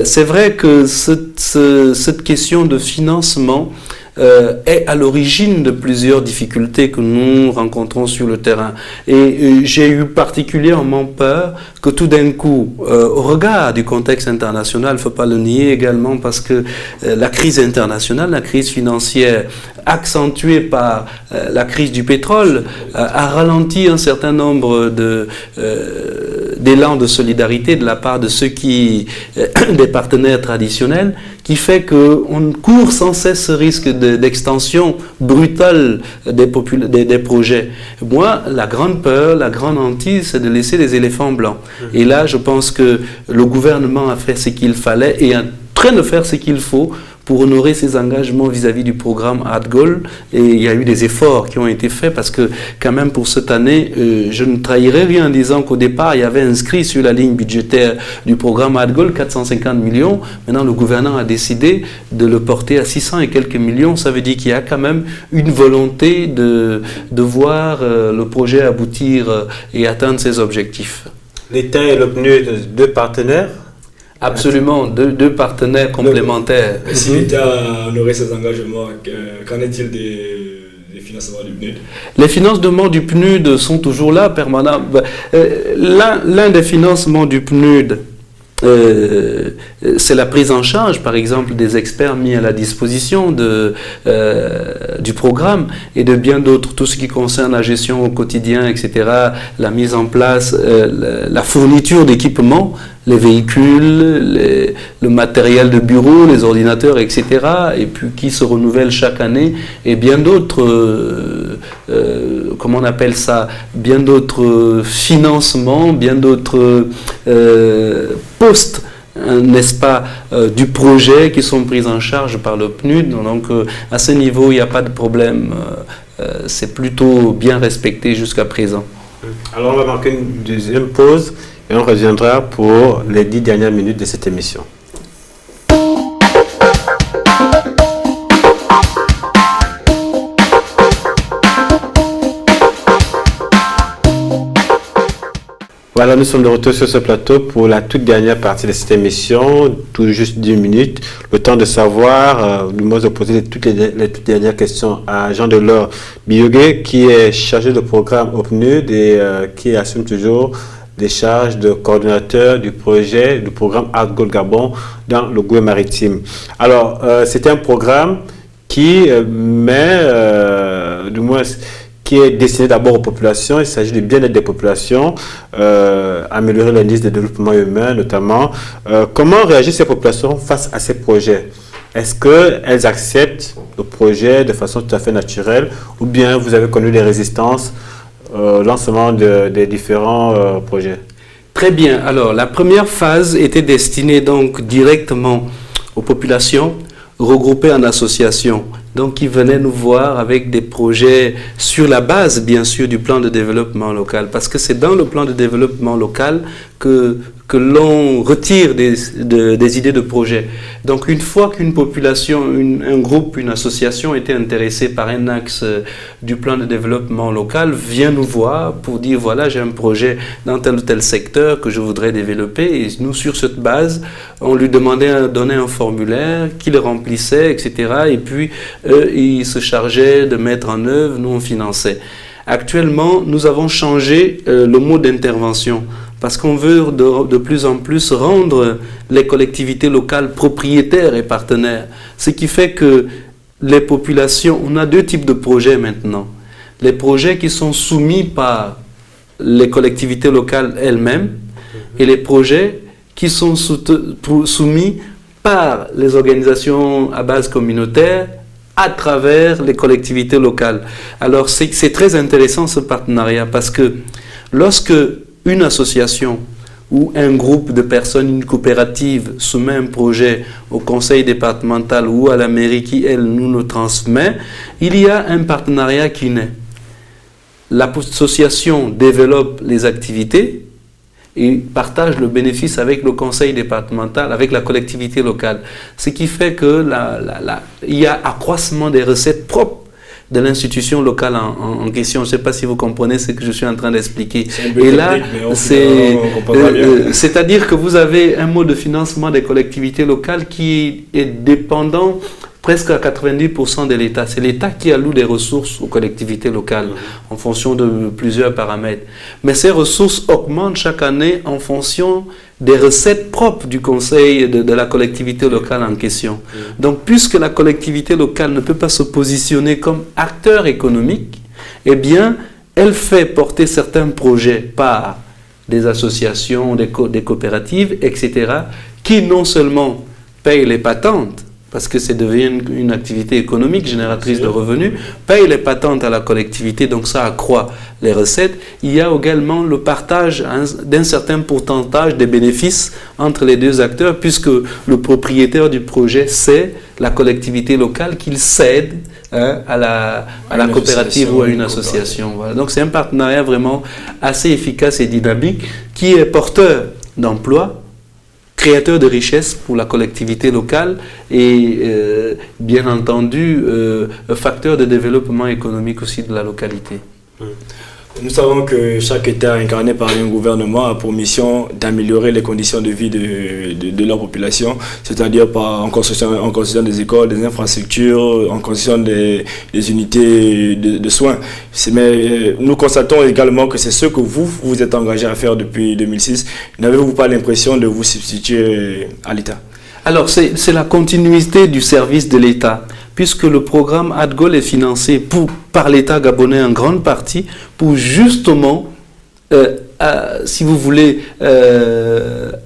C'est vrai que cette question de financement est à l'origine de plusieurs difficultés que nous rencontrons sur le terrain. Et j'ai eu particulièrement peur que tout d'un coup, au regard du contexte international, il ne faut pas le nier également, parce que la crise internationale, la crise financière accentuée par la crise du pétrole, a ralenti un certain nombre d'élan de solidarité de la part de ceux des partenaires traditionnels, qui fait qu'on court sans cesse ce risque d'extension brutale des projets. Moi, la grande peur, la grande hantise, c'est de laisser les éléphants blancs. Et là, je pense que le gouvernement a fait ce qu'il fallait et est en train de faire ce qu'il faut pour honorer ses engagements vis-à-vis du programme ArtGoal. Et il y a eu des efforts qui ont été faits, parce que quand même pour cette année, je ne trahirai rien en disant qu'au départ, il y avait inscrit sur la ligne budgétaire du programme ArtGoal 450 millions. Maintenant, le gouvernement a décidé de le porter à 600 et quelques millions. Ça veut dire qu'il y a quand même une volonté de voir le projet aboutir et atteindre ses objectifs. L'État et le PNUD, deux partenaires? Absolument, deux partenaires complémentaires. Si l'État a honoré ses engagements, qu'en est-il des financements du PNUD? Les financements du PNUD sont toujours là, permanents. L'un des financements du PNUD, c'est la prise en charge, par exemple, des experts mis à la disposition du programme et de bien d'autres, tout ce qui concerne la gestion au quotidien, etc., la mise en place, la fourniture d'équipements, les véhicules, le matériel de bureau, les ordinateurs, etc., et puis qui se renouvellent chaque année, et bien d'autres, comment on appelle ça, bien d'autres financements, bien d'autres postes, n'est-ce pas, du projet qui sont pris en charge par le PNUD. Donc à ce niveau, il n'y a pas de problème, c'est plutôt bien respecté jusqu'à présent. Alors on va marquer une deuxième pause et on reviendra pour les 10 dernières minutes de cette émission. Voilà, nous sommes de retour sur ce plateau pour la toute dernière partie de cette émission, tout juste 10 minutes. Le temps de savoir, nous allons poser toutes les toutes dernières questions à Jean-Delors Biogué, qui est chargé de programme au PNUD et qui assume toujours des charges de coordonnateur du projet, du programme ArtGoal Gabon dans le Goué maritime. Alors, c'est un programme qui du moins, qui est destiné d'abord aux populations. Il s'agit du bien-être des populations, améliorer l'indice de développement humain notamment. Comment réagissent ces populations face à ces projets? Est-ce qu'elles acceptent le projet de façon tout à fait naturelle, ou bien vous avez connu des résistances au lancement des différents projets? Très bien. Alors, la première phase était destinée donc directement aux populations regroupées en associations, donc qui venaient nous voir avec des projets sur la base, bien sûr, du plan de développement local, parce que c'est dans le plan de développement local que l'on retire des idées de projet. Donc une fois qu'une population, un groupe, une association était intéressée par un axe du plan de développement local, vient nous voir pour dire voilà, j'ai un projet dans tel ou tel secteur que je voudrais développer, et nous, sur cette base, on lui demandait de donner un formulaire qu'il remplissait, etc. Et puis il se chargeait de mettre en œuvre, nous on finançait. Actuellement, nous avons changé le mode d'intervention, parce qu'on veut de plus en plus rendre les collectivités locales propriétaires et partenaires. Ce qui fait que les populations, on a deux types de projets maintenant. Les projets qui sont soumis par les collectivités locales elles-mêmes et les projets qui sont soumis par les organisations à base communautaire à travers les collectivités locales. Alors c'est très intéressant ce partenariat, parce que lorsque une association ou un groupe de personnes, une coopérative soumet un projet au conseil départemental ou à la mairie qui, elle, nous le transmet, il y a un partenariat qui naît. L'association développe les activités et partage le bénéfice avec le conseil départemental, avec la collectivité locale. Ce qui fait que il y a accroissement des recettes propres de l'institution locale en question. Je ne sais pas si vous comprenez ce que je suis en train d'expliquer. Et là, c'est-à-dire que vous avez un mode de financement des collectivités locales qui est dépendant presque à 90% de l'État. C'est l'État qui alloue des ressources aux collectivités locales en fonction de plusieurs paramètres. Mais ces ressources augmentent chaque année en fonction des recettes propres du conseil de la collectivité locale en question. Donc, puisque la collectivité locale ne peut pas se positionner comme acteur économique, eh bien, elle fait porter certains projets par des associations, des coopératives, etc., qui non seulement payent les patentes, parce que c'est devenu une activité économique génératrice de revenus, paye les patentes à la collectivité, donc ça accroît les recettes. Il y a également le partage d'un certain pourcentage des bénéfices entre les deux acteurs, puisque le propriétaire du projet, c'est la collectivité locale qu'il cède à la coopérative ou à une association. Voilà. Donc c'est un partenariat vraiment assez efficace et dynamique qui est porteur d'emplois, créateur de richesses pour la collectivité locale et bien entendu facteur de développement économique aussi de la localité. Nous savons que chaque État incarné par un gouvernement a pour mission d'améliorer les conditions de vie de leur population, c'est-à-dire en construisant des écoles, des infrastructures, en construisant des unités de soins. Mais nous constatons également que c'est ce que vous êtes engagé à faire depuis 2006. N'avez-vous pas l'impression de vous substituer à l'État? Alors, c'est la continuité du service de l'État, puisque le programme ADGOL est financé par l'État gabonais en grande partie pour justement, si vous voulez,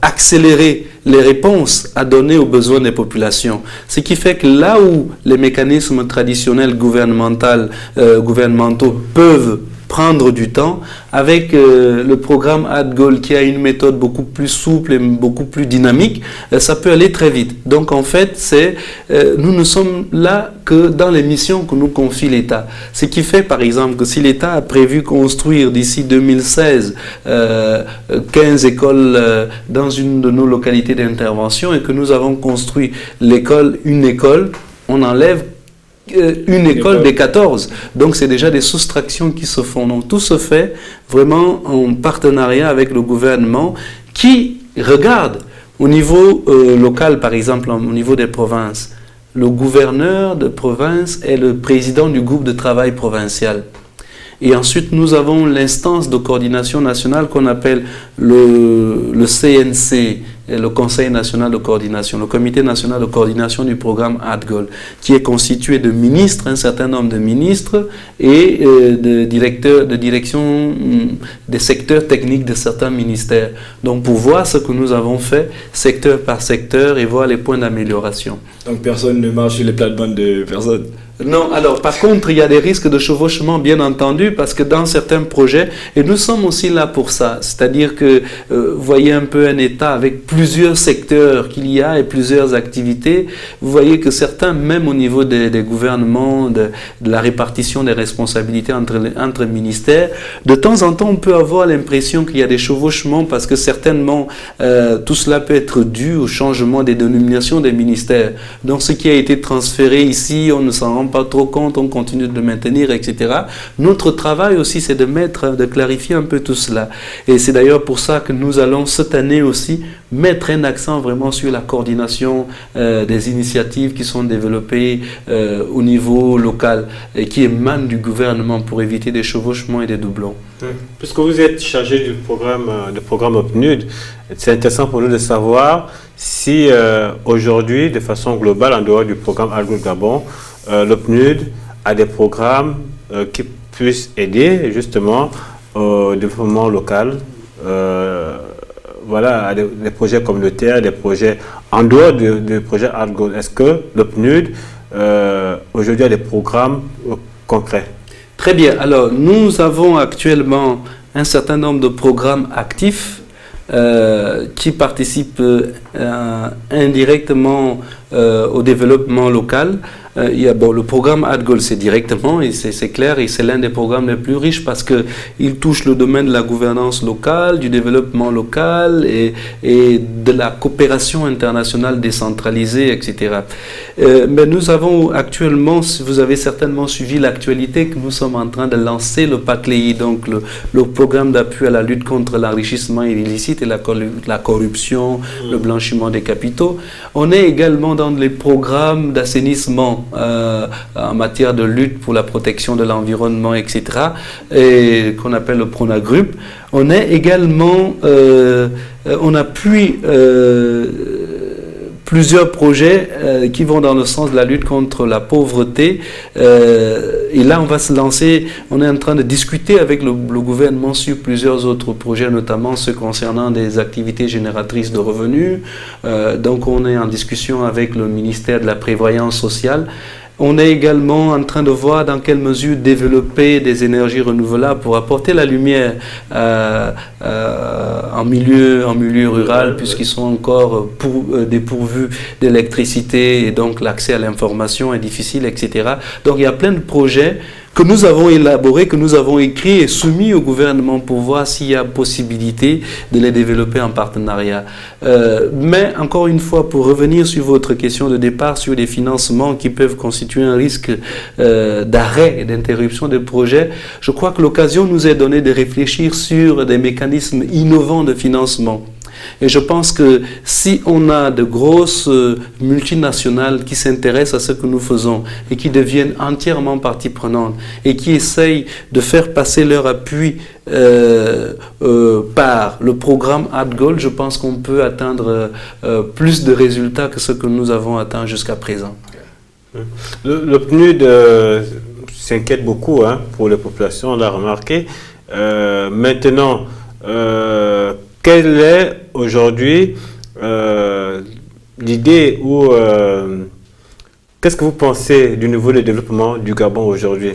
accélérer les réponses à donner aux besoins des populations. Ce qui fait que là où les mécanismes traditionnels gouvernementaux peuvent prendre du temps, avec le programme ADGOL qui a une méthode beaucoup plus souple et beaucoup plus dynamique, ça peut aller très vite. Donc en fait, nous ne sommes là que dans les missions que nous confie l'État. Ce qui fait par exemple que si l'État a prévu construire d'ici 2016 15 écoles dans une de nos localités d'intervention et que nous avons construit une école, on enlève une école des 14. Donc c'est déjà des soustractions qui se font. Donc tout se fait vraiment en partenariat avec le gouvernement qui regarde au niveau local, par exemple au niveau des provinces. Le gouverneur de province est le président du groupe de travail provincial. Et ensuite, nous avons l'instance de coordination nationale qu'on appelle le CNC, le Conseil national de coordination, le Comité national de coordination du programme ADGOL, qui est constitué de ministres, un certain nombre de ministres, et de directeurs de direction des secteurs techniques de certains ministères. Donc, pour voir ce que nous avons fait, secteur par secteur, et voir les points d'amélioration. Donc, personne ne marche sur les plates-bandes de personne? Non, alors par contre, il y a des risques de chevauchement, bien entendu, parce que dans certains projets, et nous sommes aussi là pour ça, c'est-à-dire que vous voyez un peu un État avec plusieurs secteurs qu'il y a et plusieurs activités, vous voyez que certains, même au niveau des gouvernements, de la répartition des responsabilités entre ministères, de temps en temps, on peut avoir l'impression qu'il y a des chevauchements parce que certainement, tout cela peut être dû au changement des dénominations des ministères. Donc, ce qui a été transféré ici, on ne s'en rend pas trop compte, on continue de le maintenir, etc. Notre travail aussi, c'est de clarifier un peu tout cela. Et c'est d'ailleurs pour ça que nous allons cette année aussi mettre un accent vraiment sur la coordination des initiatives qui sont développées au niveau local et qui émanent du gouvernement pour éviter des chevauchements et des doublons. Puisque vous êtes chargé du programme OPNUD, c'est intéressant pour nous de savoir si aujourd'hui, de façon globale, en dehors du programme ADGOL Gabon, l'OPNUD a des programmes qui puissent aider justement au développement local, voilà, des projets communautaires, des projets en dehors du projet ADGOL. Est-ce que l'OPNUD aujourd'hui a des programmes concrets? Très bien. Alors, nous avons actuellement un certain nombre de programmes actifs qui participent indirectement au développement local. il y a le programme ADGOL, c'est directement, et c'est clair, et c'est l'un des programmes les plus riches parce qu'il touche le domaine de la gouvernance locale, du développement local et de la coopération internationale décentralisée, etc. Mais nous avons actuellement, vous avez certainement suivi l'actualité, que nous sommes en train de lancer le PACLEI, donc le programme d'appui à la lutte contre l'enrichissement illicite et la corruption, le blanchiment des capitaux. On est également dans les programmes d'assainissement en matière de lutte pour la protection de l'environnement, etc., et qu'on appelle le PRONAGRUP. On est également, on appuie plusieurs projets qui vont dans le sens de la lutte contre la pauvreté. Et là, on va se lancer, on est en train de discuter avec le gouvernement sur plusieurs autres projets, notamment ceux concernant des activités génératrices de revenus. Donc, on est en discussion avec le ministère de la Prévoyance sociale. On est également en train de voir dans quelle mesure développer des énergies renouvelables pour apporter la lumière en milieu rural, puisqu'ils sont encore dépourvus d'électricité et donc l'accès à l'information est difficile, etc. Donc il y a plein de projets que nous avons élaborés, que nous avons écrits et soumis au gouvernement pour voir s'il y a possibilité de les développer en partenariat. Mais encore une fois, pour revenir sur votre question de départ sur les financements qui peuvent constituer un risque d'arrêt et d'interruption des projets, je crois que l'occasion nous est donnée de réfléchir sur des mécanismes innovants de financement. Et je pense que si on a de grosses multinationales qui s'intéressent à ce que nous faisons et qui deviennent entièrement partie prenante et qui essayent de faire passer leur appui par le programme ADGOL, je pense qu'on peut atteindre plus de résultats que ce que nous avons atteint jusqu'à présent. Le PNUD s'inquiète beaucoup pour les populations, on l'a remarqué. Maintenant, quelle est aujourd'hui l'idée ou qu'est-ce que vous pensez du niveau de développement du Gabon aujourd'hui?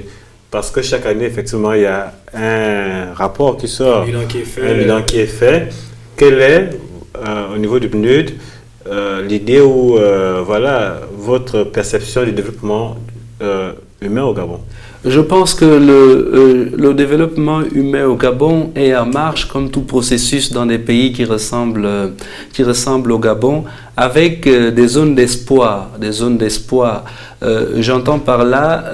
Parce que chaque année, effectivement, il y a un rapport qui sort, un bilan qui est fait. Quelle est, au niveau du PNUD, l'idée ou voilà, votre perception du développement humain au Gabon? Je pense que le développement humain au Gabon est en marche comme tout processus dans des pays qui ressemblent au Gabon, avec des zones d'espoir. J'entends par là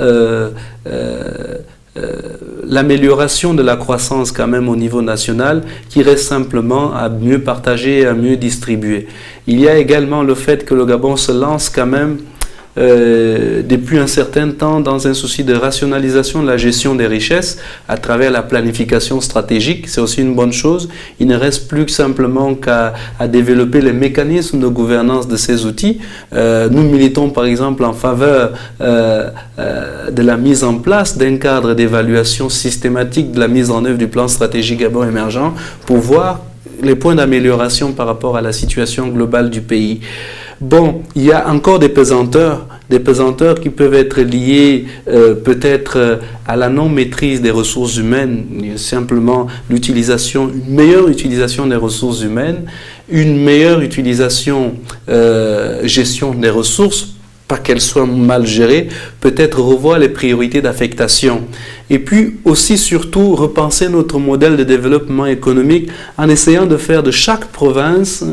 l'amélioration de la croissance quand même au niveau national qui reste simplement à mieux partager et à mieux distribuer. Il y a également le fait que le Gabon se lance quand même depuis un certain temps dans un souci de rationalisation de la gestion des richesses à travers la planification stratégique. C'est aussi une bonne chose. Il ne reste plus que simplement qu'à développer les mécanismes de gouvernance de ces outils. Nous militons par exemple en faveur de la mise en place d'un cadre d'évaluation systématique de la mise en œuvre du plan stratégique Gabon émergent pour voir les points d'amélioration par rapport à la situation globale du pays. Bon, il y a encore des pesanteurs qui peuvent être liés peut-être à la non-maîtrise des ressources humaines, simplement une meilleure utilisation des ressources humaines, une meilleure gestion des ressources, pas qu'elles soient mal gérées, peut-être revoir les priorités d'affectation. Et puis aussi, surtout, repenser notre modèle de développement économique en essayant de faire de chaque province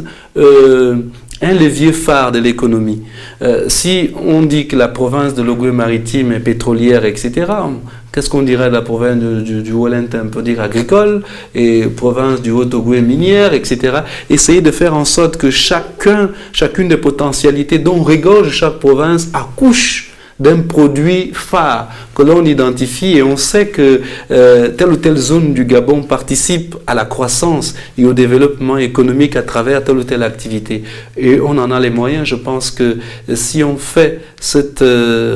un levier phare de l'économie. Si on dit que la province de l'Ogooué-Maritime est pétrolière, etc., qu'est-ce qu'on dirait de la province du Walentin? On peut dire agricole, et province du Haut-Ogooué minière, etc. Essayer de faire en sorte que chacune des potentialités dont regorge chaque province accouche d'un produit phare que l'on identifie, et on sait que telle ou telle zone du Gabon participe à la croissance et au développement économique à travers telle ou telle activité. Et on en a les moyens. Je pense que si on fait cette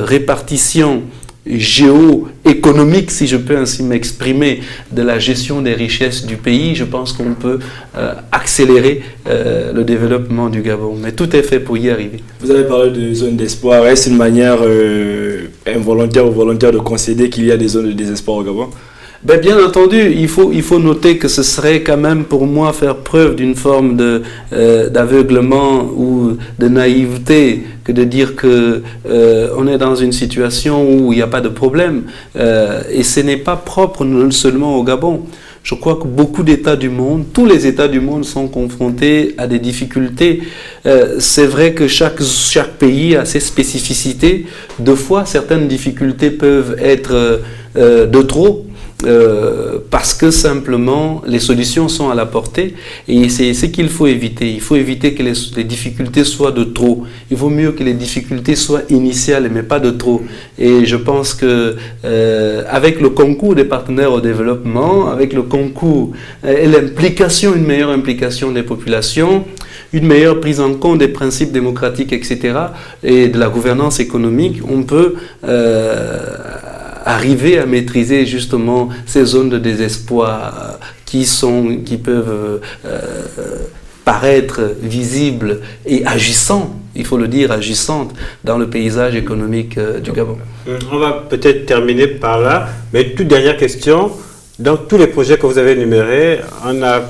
répartition géoéconomique, si je peux ainsi m'exprimer, de la gestion des richesses du pays, je pense qu'on peut accélérer le développement du Gabon. Mais tout est fait pour y arriver. Vous avez parlé de zones d'espoir. Est-ce une manière involontaire ou volontaire de concéder qu'il y a des zones de désespoir au Gabon? Ben, bien entendu, il faut noter que ce serait quand même pour moi faire preuve d'une forme d'aveuglement ou de naïveté que de dire que on est dans une situation où il n'y a pas de problème. Et ce n'est pas propre seulement au Gabon. Je crois que beaucoup d'États du monde, tous les États du monde sont confrontés à des difficultés. C'est vrai que chaque pays a ses spécificités. Deux fois, certaines difficultés peuvent être de trop. Parce que simplement les solutions sont à la portée et c'est ce qu'il faut éviter. Il faut éviter que les difficultés soient de trop. Il vaut mieux que les difficultés soient initiales mais pas de trop. Et je pense que avec le concours des partenaires au développement, avec le concours et l'implication, une meilleure implication des populations, une meilleure prise en compte des principes démocratiques, etc., et de la gouvernance économique, on peut arriver à maîtriser justement ces zones de désespoir qui peuvent paraître visibles et agissantes, il faut le dire, agissantes dans le paysage économique du Gabon. On va peut-être terminer par là, mais toute dernière question. Dans tous les projets que vous avez énumérés, on n'a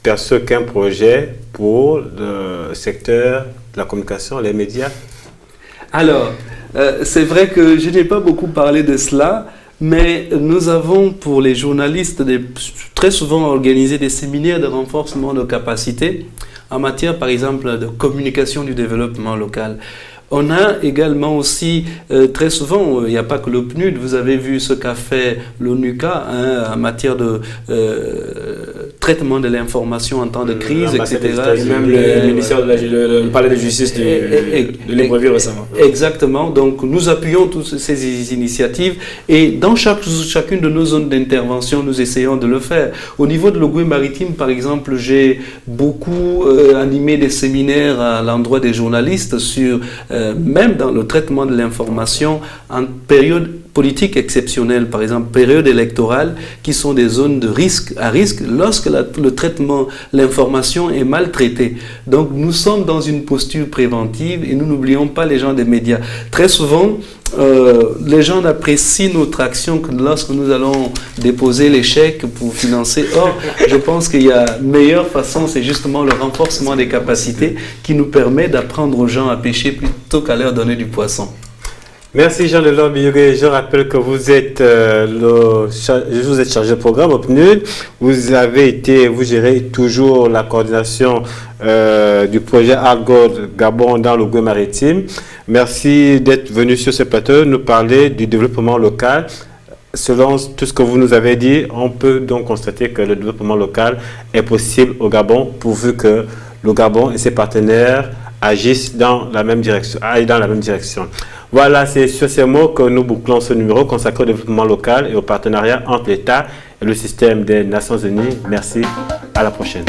perçu qu'un projet pour le secteur de la communication, les médias. Alors, c'est vrai que je n'ai pas beaucoup parlé de cela, mais nous avons pour les journalistes très souvent organisé des séminaires de renforcement de capacités en matière par exemple de communication du développement local. On a également aussi, très souvent, il n'y a pas que le PNUD, vous avez vu ce qu'a fait l'ONUCA en matière de traitement de l'information en temps de crise, etc. Et même le ministère le palais de justice de Libreville récemment. Exactement, donc nous appuyons toutes ces initiatives et dans chacune de nos zones d'intervention, nous essayons de le faire. Au niveau de l'Ogooué maritime, par exemple, j'ai beaucoup animé des séminaires à l'endroit des journalistes sur même dans le traitement de l'information en période politique exceptionnelle, par exemple période électorale, qui sont des zones à risque lorsque le traitement, l'information est mal traitée. Donc nous sommes dans une posture préventive et nous n'oublions pas les gens des médias. Très souvent, les gens apprécient notre action que lorsque nous allons déposer les chèques pour financer. Or, je pense qu'il y a une meilleure façon, c'est justement le renforcement des capacités qui nous permet d'apprendre aux gens à pêcher plutôt qu'à leur donner du poisson. Merci Jean-Delors Biyogé. Je rappelle que vous êtes chargé de programme au PNUD. Vous gérez toujours la coordination du projet Art Gold Gabon dans l'Ogooué maritime. Merci d'être venu sur ce plateau nous parler du développement local. Selon tout ce que vous nous avez dit, on peut donc constater que le développement local est possible au Gabon pourvu que le Gabon et ses partenaires agissent dans la même direction. Voilà, c'est sur ces mots que nous bouclons ce numéro consacré au développement local et au partenariat entre l'État et le système des Nations Unies. Merci, à la prochaine.